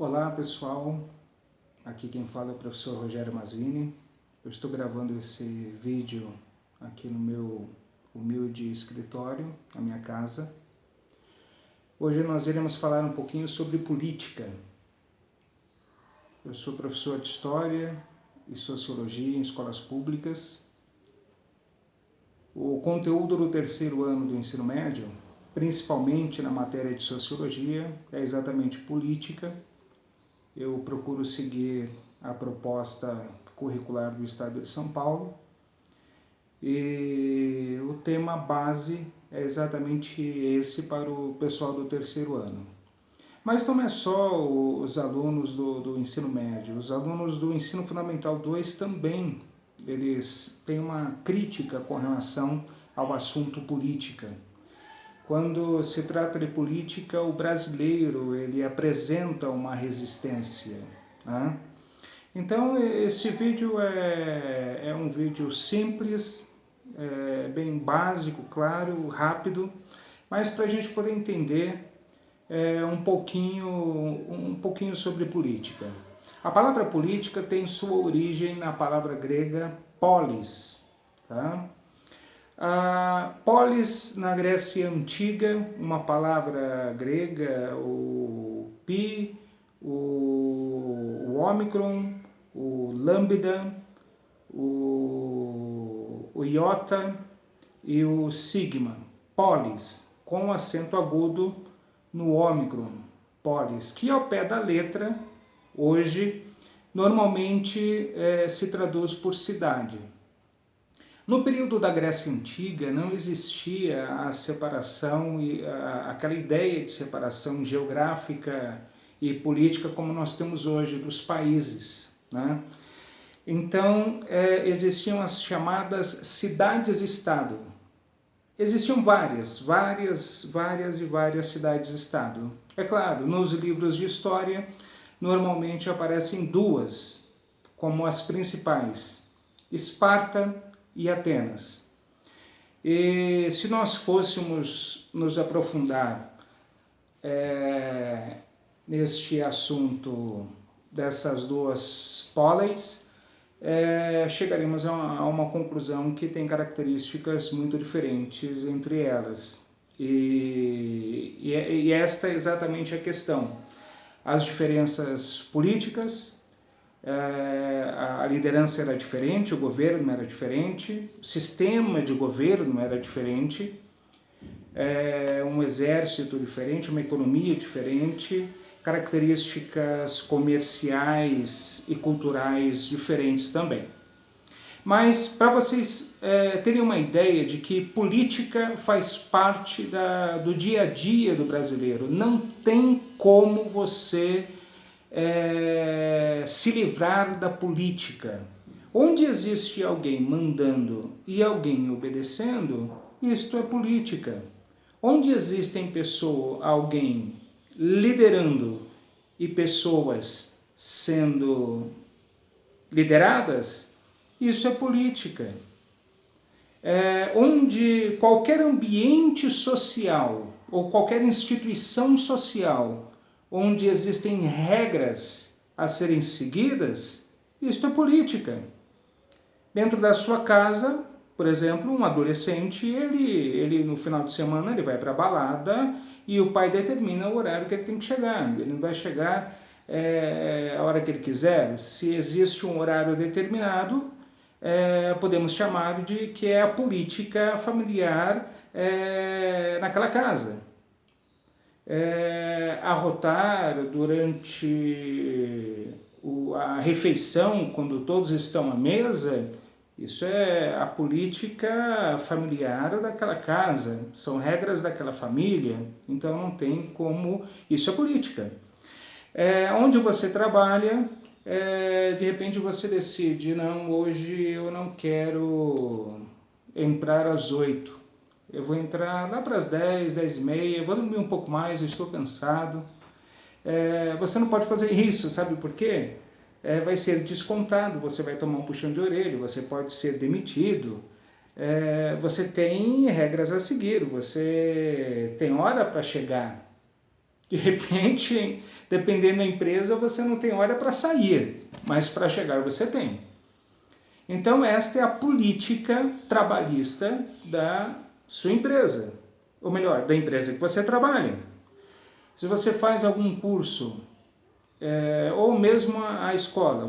Olá pessoal, aqui quem fala é o professor Rogério Mazzini. Eu estou gravando esse vídeo aqui no meu humilde escritório, na minha casa. Hoje nós iremos falar um pouquinho sobre política. Eu sou professor de História e Sociologia em escolas públicas. O conteúdo do terceiro ano do ensino médio, principalmente na matéria de Sociologia, é exatamente política. Eu procuro seguir a proposta curricular do Estado de São Paulo e o tema base é exatamente esse para o pessoal do terceiro ano. Mas não é só os alunos do ensino médio, os alunos do ensino fundamental 2 também, eles têm uma crítica com relação ao assunto política. Quando se trata de política, o brasileiro ele apresenta uma resistência, né? Então, esse vídeo é um vídeo simples, bem básico, claro, rápido, mas para a gente poder entender um pouquinho sobre política. A palavra política tem sua origem na palavra grega polis, tá? Polis, na Grécia Antiga, uma palavra grega, o pi, o ômicron, o lambda, o iota e o sigma, polis, com acento agudo no ômicron, polis, que ao pé da letra, hoje, normalmente se traduz por cidade. No período da Grécia Antiga não existia a separação, aquela ideia de separação geográfica e política como nós temos hoje dos países, né? Então existiam as chamadas cidades-estado. Existiam várias cidades-estado. É claro, nos livros de história normalmente aparecem duas como as principais: Esparta e Atenas. E se nós fôssemos nos aprofundar neste assunto dessas duas polis, chegaríamos a uma conclusão que tem características muito diferentes entre elas. E esta é exatamente a questão. As diferenças políticas, a liderança era diferente, o governo era diferente, o sistema de governo era diferente, um exército diferente, uma economia diferente, características comerciais e culturais diferentes também. Mas para vocês terem uma ideia de que política faz parte do dia a dia do brasileiro, não tem como você se livrar da política. Onde existe alguém mandando e alguém obedecendo, isto é política. Onde existem alguém liderando e pessoas sendo lideradas, isso é política. Onde qualquer ambiente social ou qualquer instituição social onde existem regras a serem seguidas, isto é política. Dentro da sua casa, por exemplo, um adolescente, ele no final de semana ele vai para a balada e o pai determina o horário que ele tem que chegar. Ele não vai chegar a hora que ele quiser. Se existe um horário determinado, podemos chamar de que é a política familiar naquela casa. Arrotar durante a refeição, quando todos estão à mesa, isso é a política familiar daquela casa, são regras daquela família, então não tem como, isso é política. Onde você trabalha, de repente você decide, não, hoje eu não quero entrar às 8, eu vou entrar lá para as 10, 10 e meia, eu vou dormir um pouco mais, eu estou cansado. Você não pode fazer isso, sabe por quê? Vai ser descontado, você vai tomar um puxão de orelha, você pode ser demitido. Você tem regras a seguir, você tem hora para chegar. De repente, dependendo da empresa, você não tem hora para sair, mas para chegar você tem. Então, esta é a política trabalhista da sua empresa, ou melhor, da empresa que você trabalha. Se você faz algum curso, ou mesmo a escola,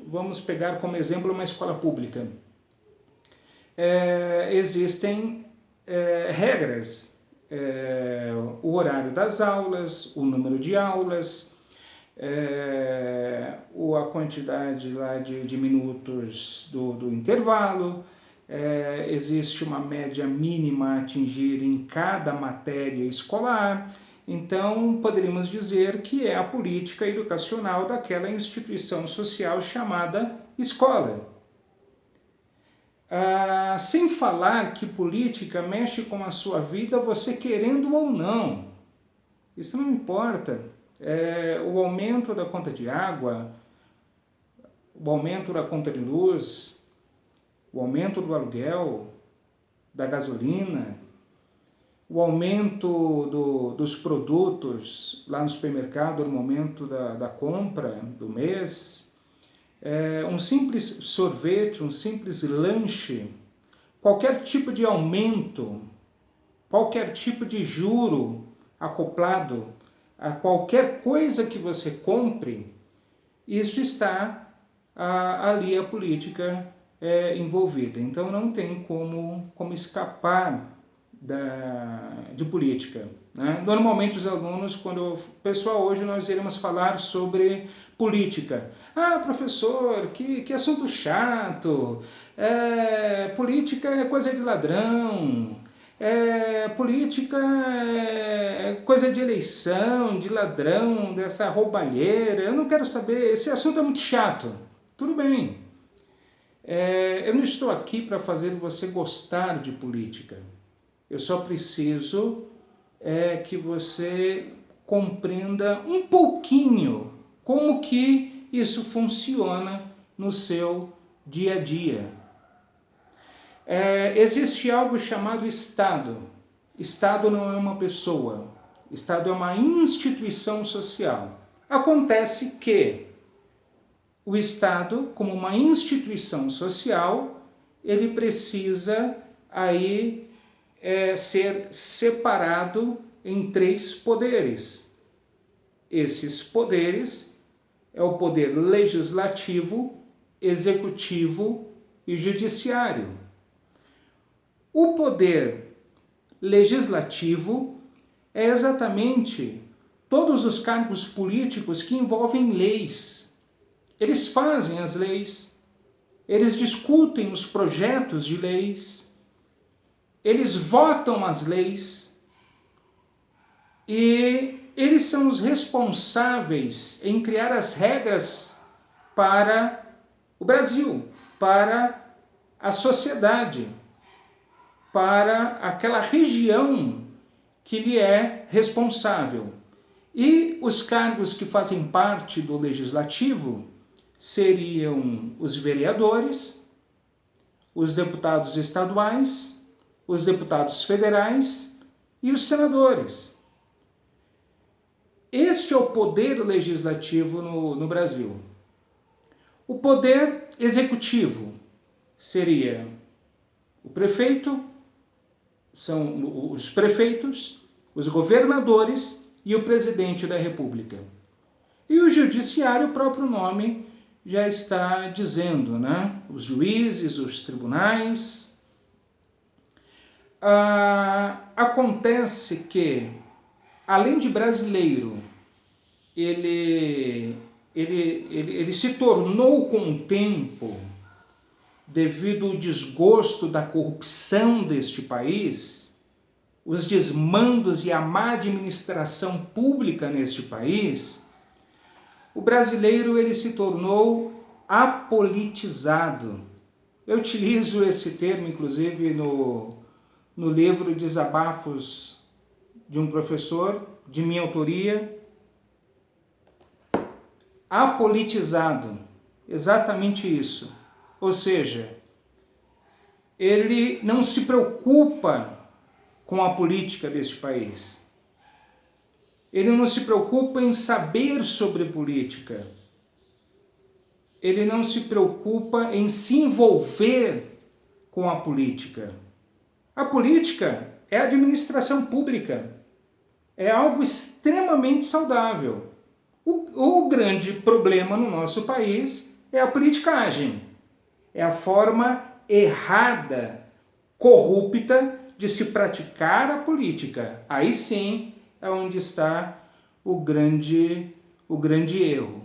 vamos pegar como exemplo uma escola pública. Existem regras, o horário das aulas, o número de aulas, a quantidade lá de minutos do intervalo, existe uma média mínima a atingir em cada matéria escolar. Então, poderíamos dizer que é a política educacional daquela instituição social chamada escola. Sem falar que política mexe com a sua vida, você querendo ou não. Isso não importa. O aumento da conta de água, o aumento da conta de luz, o aumento do aluguel, da gasolina, o aumento dos produtos lá no supermercado no momento da compra do mês, um simples sorvete, um simples lanche, qualquer tipo de aumento, qualquer tipo de juro acoplado a qualquer coisa que você compre, isso está ali a política envolvida. Então não tem como escapar de política. Né? Normalmente os alunos, pessoal, hoje nós iremos falar sobre política. Professor, que assunto chato, política é coisa de ladrão, política é coisa de eleição, de ladrão, dessa roubalheira, eu não quero saber, esse assunto é muito chato. Tudo bem, eu não estou aqui para fazer você gostar de política. Eu só preciso que você compreenda um pouquinho como que isso funciona no seu dia a dia. Existe algo chamado Estado. Estado não é uma pessoa. Estado é uma instituição social. Acontece que o Estado, como uma instituição social, ele precisa aí ser separado em 3 poderes. Esses poderes é o poder legislativo, executivo e judiciário. O poder legislativo é exatamente todos os cargos políticos que envolvem leis. Eles fazem as leis, eles discutem os projetos de leis, eles votam as leis e eles são os responsáveis em criar as regras para o Brasil, para a sociedade, para aquela região que lhe é responsável. E os cargos que fazem parte do legislativo seriam os vereadores, os deputados estaduais, os deputados federais e os senadores. Este é o poder legislativo no Brasil. O poder executivo seria o prefeito, são os prefeitos, os governadores e o presidente da República. E o judiciário, o próprio nome já está dizendo, né? Os juízes, os tribunais. Acontece que, além de brasileiro, ele se tornou com o tempo, devido ao desgosto da corrupção deste país, os desmandos e a má administração pública neste país, o brasileiro ele se tornou apolitizado. Eu utilizo esse termo, inclusive, no livro Desabafos de um Professor, de minha autoria. Apolitizado, exatamente isso. Ou seja, ele não se preocupa com a política deste país. Ele não se preocupa em saber sobre política. Ele não se preocupa em se envolver com a política. A política é a administração pública. É algo extremamente saudável. O grande problema no nosso país é a politicagem. É a forma errada, corrupta de se praticar a política. Aí sim é onde está o grande erro.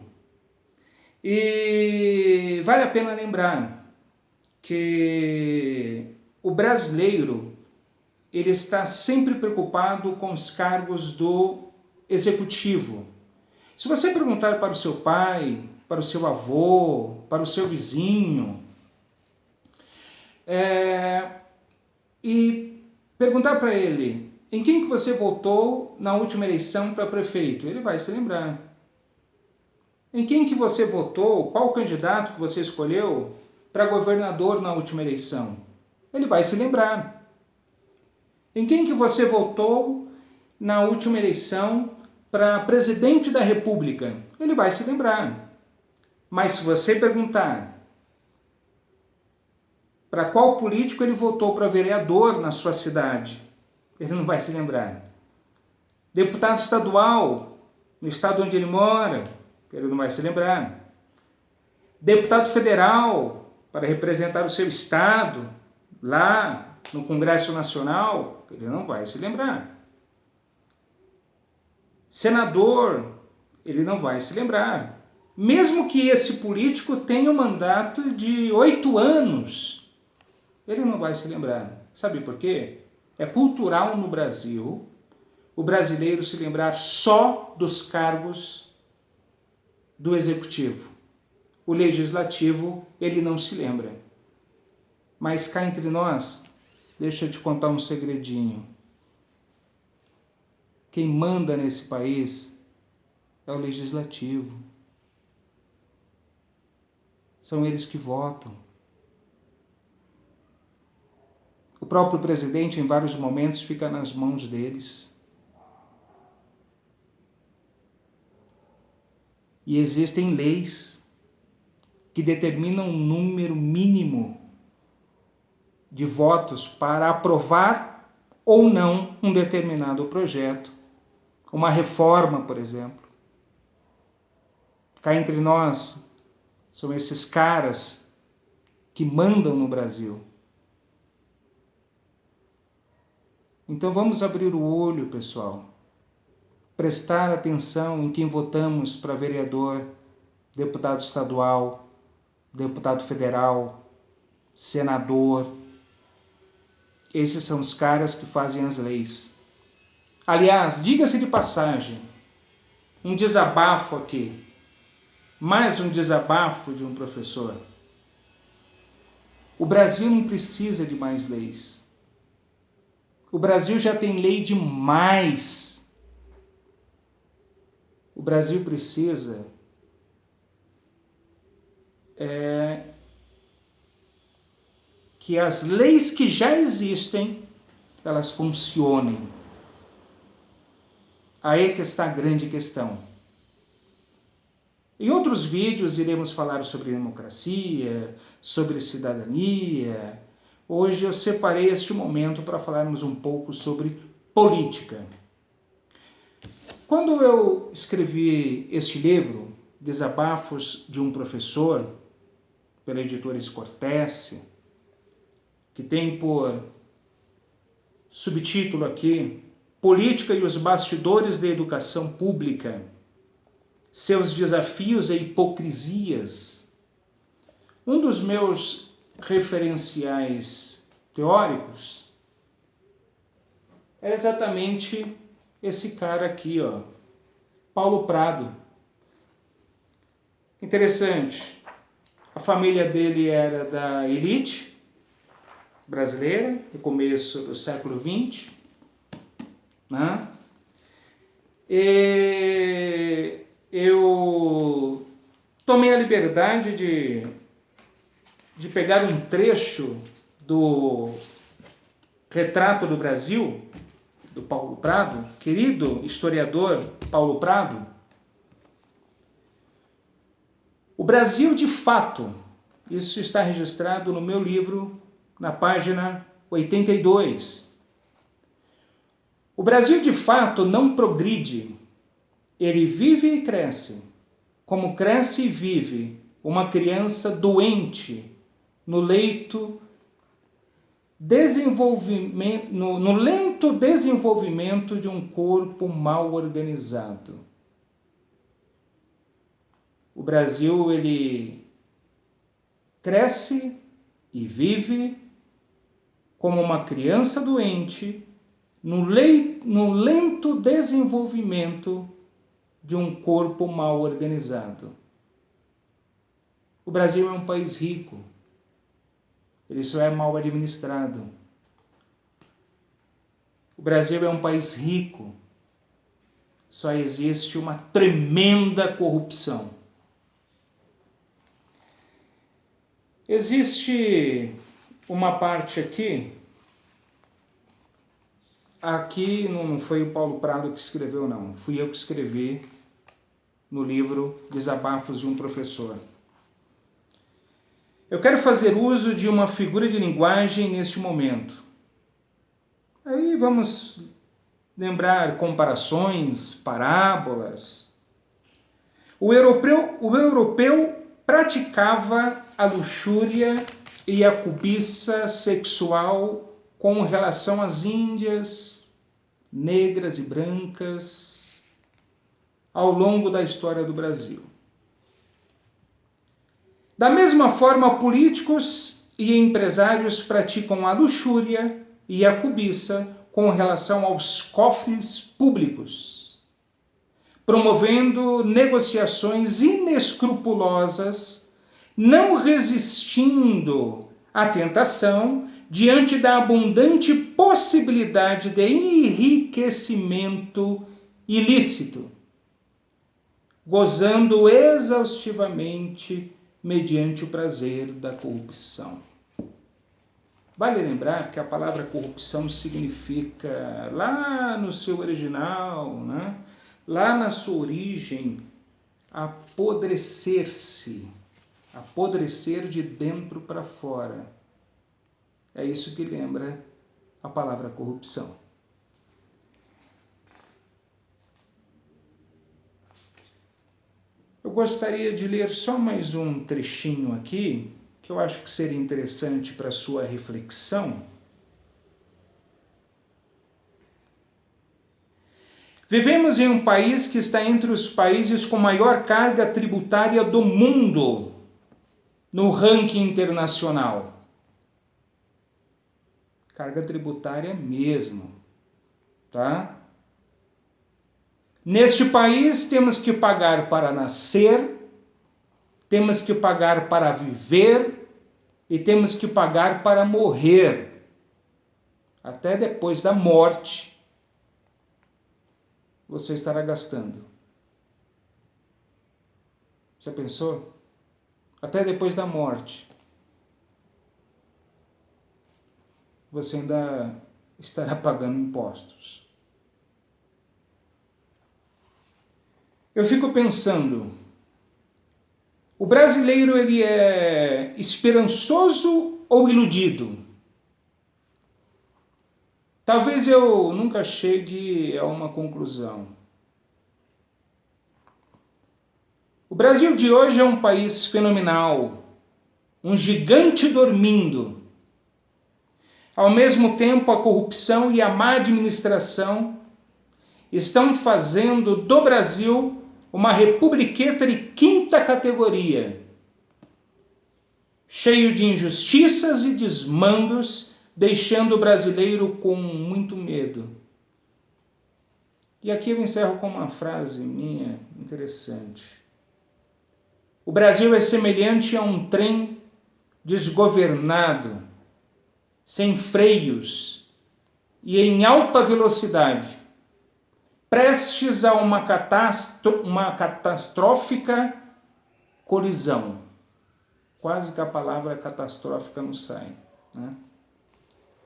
E vale a pena lembrar que o brasileiro ele está sempre preocupado com os cargos do executivo. Se você perguntar para o seu pai, para o seu avô, para o seu vizinho, e perguntar para ele em quem que você votou na última eleição para prefeito, ele vai se lembrar. Em quem que você votou, qual candidato que você escolheu para governador na última eleição? Ele vai se lembrar. Em quem que você votou na última eleição para presidente da República? Ele vai se lembrar. Mas se você perguntar para qual político ele votou para vereador na sua cidade, ele não vai se lembrar. Deputado estadual, no estado onde ele mora, ele não vai se lembrar. Deputado federal, para representar o seu estado, lá no Congresso Nacional, ele não vai se lembrar. Senador, ele não vai se lembrar. Mesmo que esse político tenha um mandato de 8 anos, ele não vai se lembrar. Sabe por quê? É cultural no Brasil o brasileiro se lembrar só dos cargos do executivo. O legislativo, ele não se lembra. Mas cá entre nós, deixa eu te contar um segredinho. Quem manda nesse país é o legislativo. São eles que votam. O próprio presidente, em vários momentos, fica nas mãos deles. E existem leis que determinam um número mínimo de votos para aprovar ou não um determinado projeto, uma reforma, por exemplo. Cá entre nós, são esses caras que mandam no Brasil. Então vamos abrir o olho, pessoal. Prestar atenção em quem votamos para vereador, deputado estadual, deputado federal, senador. Esses são os caras que fazem as leis. Aliás, diga-se de passagem, um desabafo aqui, mais um desabafo de um professor. O Brasil não precisa de mais leis. O Brasil já tem lei demais. O Brasil precisa que as leis que já existem, elas funcionem. Aí que está a grande questão. Em outros vídeos iremos falar sobre democracia, sobre cidadania. Hoje eu separei este momento para falarmos um pouco sobre política. Quando eu escrevi este livro, Desabafos de um Professor, pela editora Scortese, que tem por subtítulo aqui, Política e os Bastidores da Educação Pública, Seus Desafios e Hipocrisias. Um dos meus referenciais teóricos é exatamente esse cara aqui, ó, Paulo Prado. Interessante, a família dele era da elite brasileira, no começo do século XX, né? E eu tomei a liberdade de pegar um trecho do Retrato do Brasil, do Paulo Prado, querido historiador Paulo Prado, o Brasil de fato, isso está registrado no meu livro, na página 82. O Brasil de fato não progride, ele vive e cresce, como cresce e vive uma criança doente no lento desenvolvimento de um corpo mal organizado. O Brasil, ele cresce e vive como uma criança doente no lento desenvolvimento de um corpo mal organizado. O Brasil é um país rico, ele só é mal administrado. O Brasil é um país rico, só existe uma tremenda corrupção. Existe uma parte aqui não foi o Paulo Prado que escreveu, não, fui eu que escrevi no livro Desabafos de um Professor. Eu quero fazer uso de uma figura de linguagem neste momento. Aí vamos lembrar comparações, parábolas. O europeu praticava a luxúria e a cobiça sexual com relação às índias, negras e brancas, ao longo da história do Brasil. Da mesma forma, políticos e empresários praticam a luxúria e a cobiça com relação aos cofres públicos, promovendo negociações inescrupulosas, não resistindo à tentação diante da abundante possibilidade de enriquecimento ilícito, gozando exaustivamente mediante o prazer da corrupção. Vale lembrar que a palavra corrupção significa, lá no seu original, né, lá na sua origem, apodrecer-se, apodrecer de dentro para fora. É isso que lembra a palavra corrupção. Eu gostaria de ler só mais um trechinho aqui, que eu acho que seria interessante para a sua reflexão. Vivemos em um país que está entre os países com maior carga tributária do mundo, no ranking internacional. Carga tributária mesmo, tá? Neste país temos que pagar para nascer, temos que pagar para viver e temos que pagar para morrer. Até depois da morte, você estará gastando. Já pensou? Até depois da morte, você ainda estará pagando impostos. Eu fico pensando, o brasileiro ele é esperançoso ou iludido? Talvez eu nunca chegue a uma conclusão. O Brasil de hoje é um país fenomenal, um gigante dormindo. Ao mesmo tempo, a corrupção e a má administração estão fazendo do Brasil uma republiqueta de quinta categoria, cheio de injustiças e desmandos, deixando o brasileiro com muito medo. E aqui eu encerro com uma frase minha interessante. O Brasil é semelhante a um trem desgovernado, sem freios e em alta velocidade, prestes a uma catastrófica colisão. Quase que a palavra catastrófica não sai, né?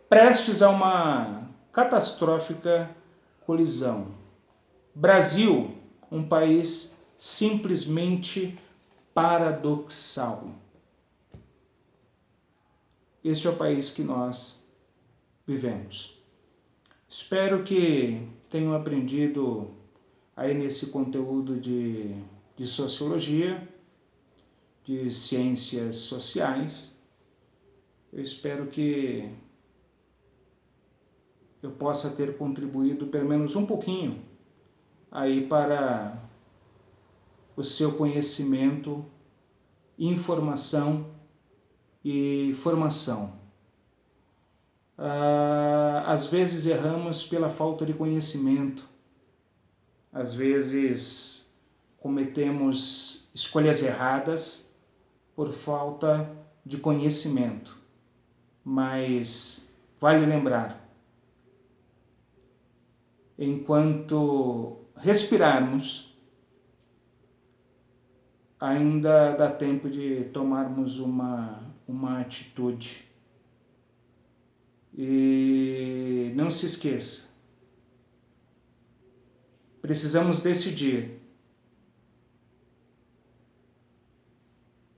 Prestes a uma catastrófica colisão. Brasil, um país simplesmente paradoxal. Este é o país que nós vivemos. Espero que tenham aprendido aí nesse conteúdo de sociologia, de ciências sociais. Eu espero que eu possa ter contribuído pelo menos um pouquinho aí para o seu conhecimento, informação e formação. Às vezes erramos pela falta de conhecimento, às vezes cometemos escolhas erradas por falta de conhecimento, mas vale lembrar, enquanto respirarmos, ainda dá tempo de tomarmos uma atitude. E não se esqueça, precisamos decidir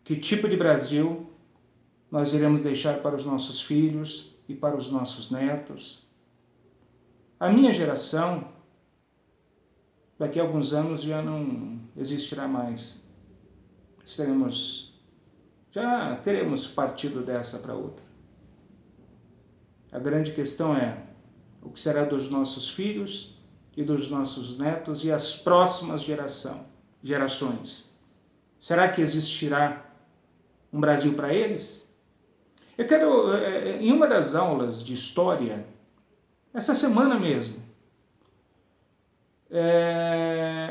que tipo de Brasil nós iremos deixar para os nossos filhos e para os nossos netos. A minha geração, daqui a alguns anos, já não existirá mais. Já teremos partido dessa para outra. A grande questão é o que será dos nossos filhos e dos nossos netos e as próximas gerações. Será que existirá um Brasil para eles? Eu quero, em uma das aulas de história, essa semana mesmo,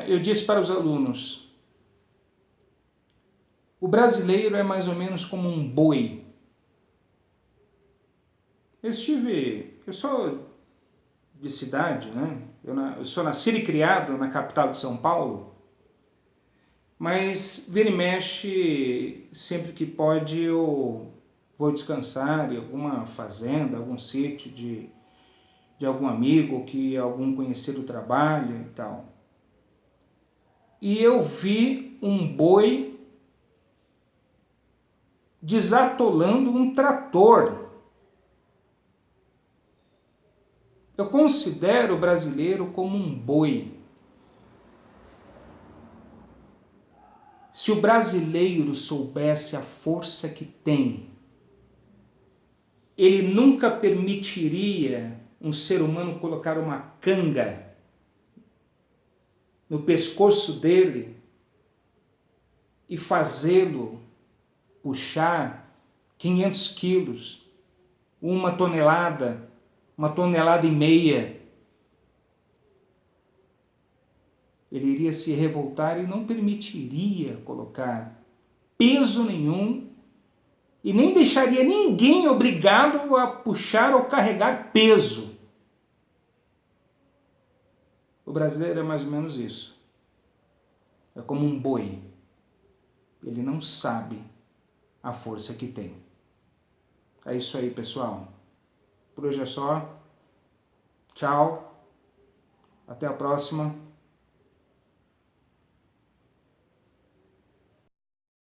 eu disse para os alunos, o brasileiro é mais ou menos como um boi. Eu sou de cidade, né? Eu sou nascido e criado na capital de São Paulo, mas vira e mexe, sempre que pode eu vou descansar em alguma fazenda, algum sítio de algum amigo, que algum conhecido trabalha e tal. E eu vi um boi desatolando um trator. Eu considero o brasileiro como um boi. Se o brasileiro soubesse a força que tem, ele nunca permitiria um ser humano colocar uma canga no pescoço dele e fazê-lo puxar 500 quilos, 1 tonelada, 1,5 toneladas. Ele iria se revoltar e não permitiria colocar peso nenhum e nem deixaria ninguém obrigado a puxar ou carregar peso. O brasileiro é mais ou menos isso. É como um boi. Ele não sabe a força que tem. É isso aí, pessoal. Por hoje é só. Tchau. Até a próxima.